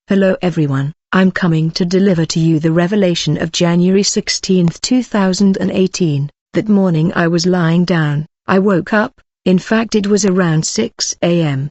Hello everyone, I'm coming to deliver to you the revelation of January 16, 2018. That morning I was lying down, I woke up, in fact it was around 6 a.m.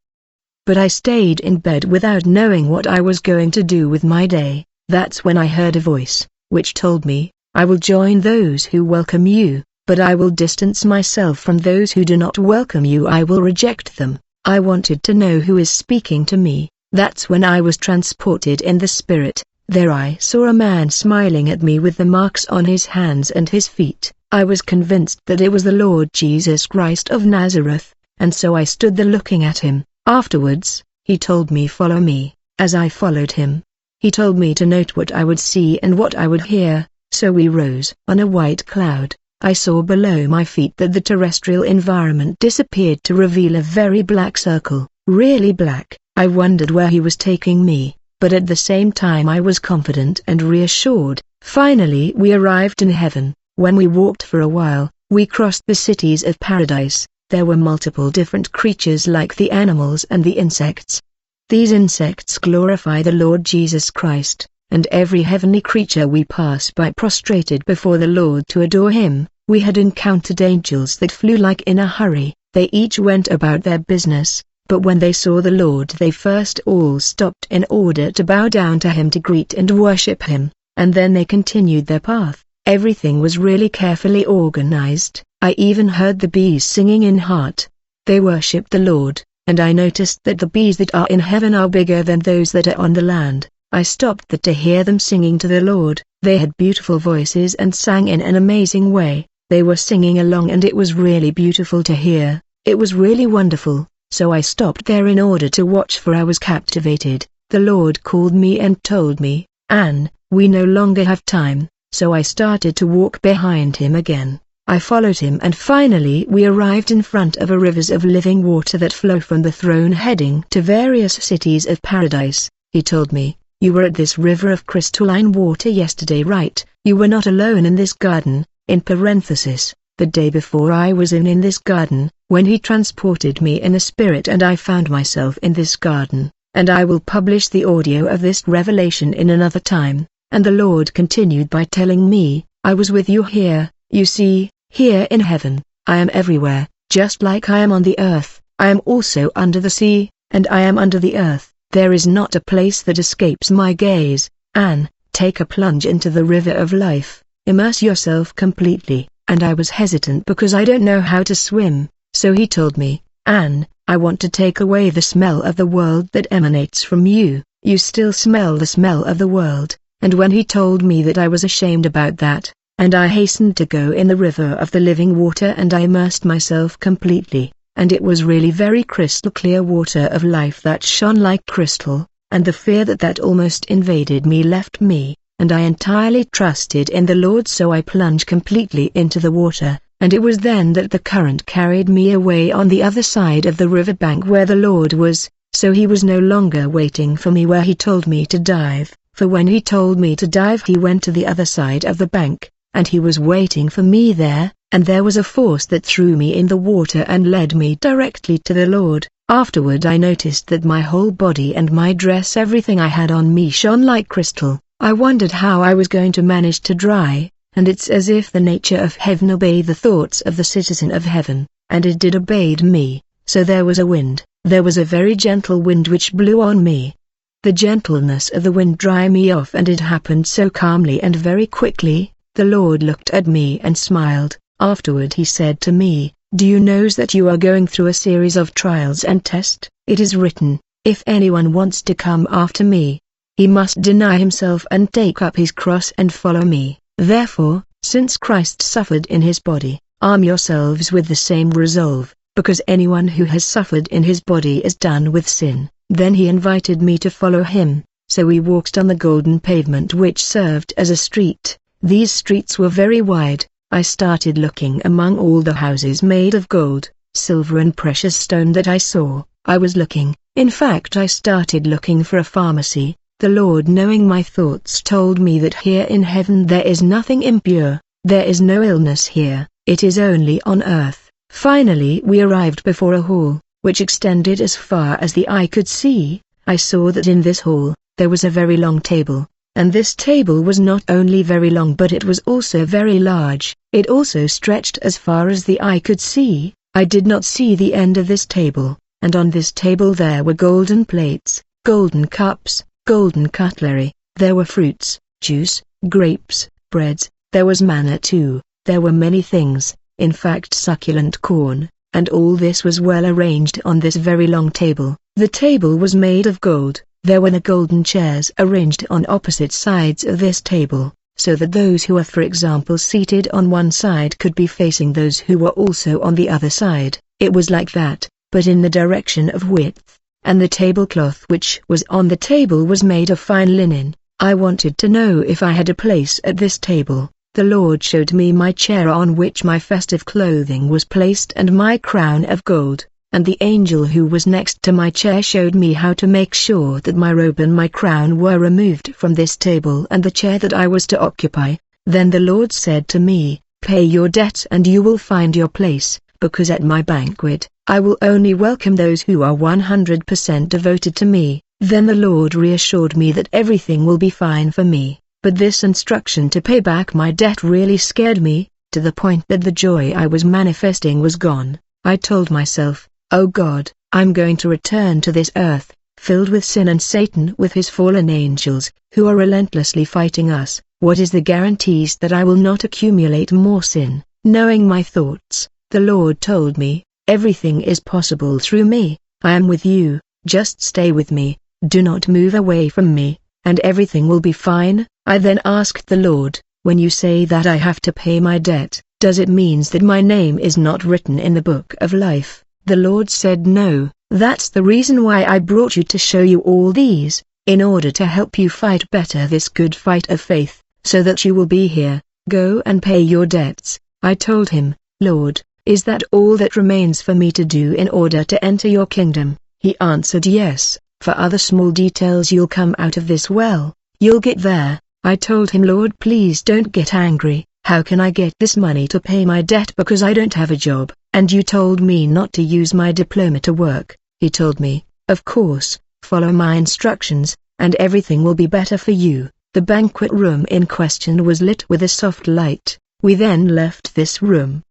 But I stayed in bed without knowing what I was going to do with my day. That's when I heard a voice, which told me, I will join those who welcome you, but I will distance myself from those who do not welcome you. I will reject them. I wanted to know who is speaking to me. That's when I was transported in the spirit. There I saw a man smiling at me with the marks on his hands and his feet. I was convinced that it was the Lord Jesus Christ of Nazareth, and so I stood there looking at him. Afterwards, he told me follow me. As I followed him, he told me to note what I would see and what I would hear, so we rose on a white cloud. I saw below my feet that the terrestrial environment disappeared to reveal a very black circle, really black. I wondered where he was taking me, but at the same time I was confident and reassured. Finally we arrived in heaven. When we walked for a while, we crossed the cities of paradise. There were multiple different creatures like the animals and the insects. These insects glorify the Lord Jesus Christ, and every heavenly creature we pass by prostrated before the Lord to adore him. We had encountered angels that flew like in a hurry. They each went about their business. But when they saw the Lord they first all stopped in order to bow down to him to greet and worship him, and then they continued their path. Everything was really carefully organized. I even heard the bees singing in heart. They worshipped the Lord, and I noticed that the bees that are in heaven are bigger than those that are on the land. I stopped there to hear them singing to the Lord. They had beautiful voices and sang in an amazing way. They were singing along and it was really beautiful to hear. It was really wonderful. So I stopped there in order to watch, for I was captivated. The Lord called me and told me, Anne, we no longer have time, so I started to walk behind him again. I followed him and finally we arrived in front of a rivers of living water that flow from the throne heading to various cities of paradise. He told me, you were at this river of crystalline water yesterday, right? You were not alone in this garden. In parenthesis, the day before I was in this garden, when he transported me in a spirit and I found myself in this garden, and I will publish the audio of this revelation in another time. And the Lord continued by telling me, I was with you here, you see, here in heaven. I am everywhere, just like I am on the earth. I am also under the sea, and I am under the earth. There is not a place that escapes my gaze. Anne, take a plunge into the river of life, immerse yourself completely. And I was hesitant because I don't know how to swim. So he told me, Anne, I want to take away the smell of the world that emanates from you. You still smell the smell of the world. And when he told me that, I was ashamed about that, and I hastened to go in the river of the living water and I immersed myself completely, and it was really very crystal clear water of life that shone like crystal, and the fear that almost invaded me left me, and I entirely trusted in the Lord, so I plunged completely into the water. And it was then that the current carried me away on the other side of the riverbank where the Lord was, so he was no longer waiting for me where he told me to dive, for when he told me to dive he went to the other side of the bank, and he was waiting for me there, and there was a force that threw me in the water and led me directly to the Lord. Afterward I noticed that my whole body and my dress, everything I had on me, shone like crystal. I wondered how I was going to manage to dry. And it's as if the nature of heaven obeyed the thoughts of the citizen of heaven, and it did obeyed me. So there was a wind, there was a very gentle wind which blew on me. The gentleness of the wind dried me off, and it happened so calmly and very quickly. The Lord looked at me and smiled. Afterward he said to me, do you know that you are going through a series of trials and tests? It is written, if anyone wants to come after me, he must deny himself and take up his cross and follow me. Therefore, since Christ suffered in his body, arm yourselves with the same resolve, because anyone who has suffered in his body is done with sin. Then he invited me to follow him, so we walked on the golden pavement which served as a street. These streets were very wide. I started looking among all the houses made of gold, silver and precious stone that I saw. I was looking, in fact I started looking for a pharmacy. The Lord, knowing my thoughts, told me that here in heaven there is nothing impure, there is no illness here, it is only on earth. Finally we arrived before a hall, which extended as far as the eye could see. I saw that in this hall, there was a very long table. And this table was not only very long but it was also very large. It also stretched as far as the eye could see. I did not see the end of this table, and on this table there were golden plates, golden cups, golden cutlery, there were fruits, juice, grapes, breads, there was manna too, there were many things, in fact succulent corn, and all this was well arranged on this very long table. The table was made of gold. There were golden chairs arranged on opposite sides of this table, so that those who were for example seated on one side could be facing those who were also on the other side. It was like that, but in the direction of width, and the tablecloth which was on the table was made of fine linen. I wanted to know if I had a place at this table. The Lord showed me my chair on which my festive clothing was placed and my crown of gold. And the angel who was next to my chair showed me how to make sure that my robe and my crown were removed from this table and the chair that I was to occupy. Then the Lord said to me, "Pay your debt and you will find your place, because at my banquet, I will only welcome those who are 100% devoted to me." Then the Lord reassured me that everything will be fine for me, but this instruction to pay back my debt really scared me, to the point that the joy I was manifesting was gone. I told myself, "Oh God, I'm going to return to this earth, filled with sin and Satan with his fallen angels, who are relentlessly fighting us. What is the guarantees that I will not accumulate more sin?" Knowing my thoughts, the Lord told me, "Everything is possible through me. I am with you, just stay with me, do not move away from me, and everything will be fine." I then asked the Lord, "When you say that I have to pay my debt, does it means that my name is not written in the book of life?" The Lord said, "No, that's the reason why I brought you to show you all these, in order to help you fight better this good fight of faith, so that you will be here. Go and pay your debts." I told him, "Lord, is that all that remains for me to do in order to enter your kingdom?" He answered, "Yes, for other small details you'll come out of this well, you'll get there." I told him, "Lord, please don't get angry. How can I get this money to pay my debt because I don't have a job, and you told me not to use my diploma to work?" He told me, "Of course, follow my instructions, and everything will be better for you." The banquet room in question was lit with a soft light. We then left this room,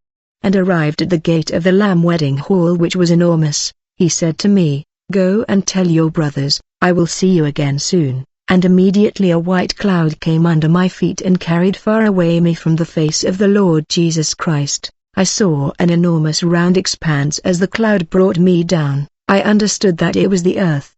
and arrived at the gate of the Lamb wedding hall, which was enormous. He said to me, "Go and tell your brothers, I will see you again soon." And immediately a white cloud came under my feet and carried far away me from the face of the Lord Jesus Christ. I saw an enormous round expanse as the cloud brought me down. I understood that it was the earth.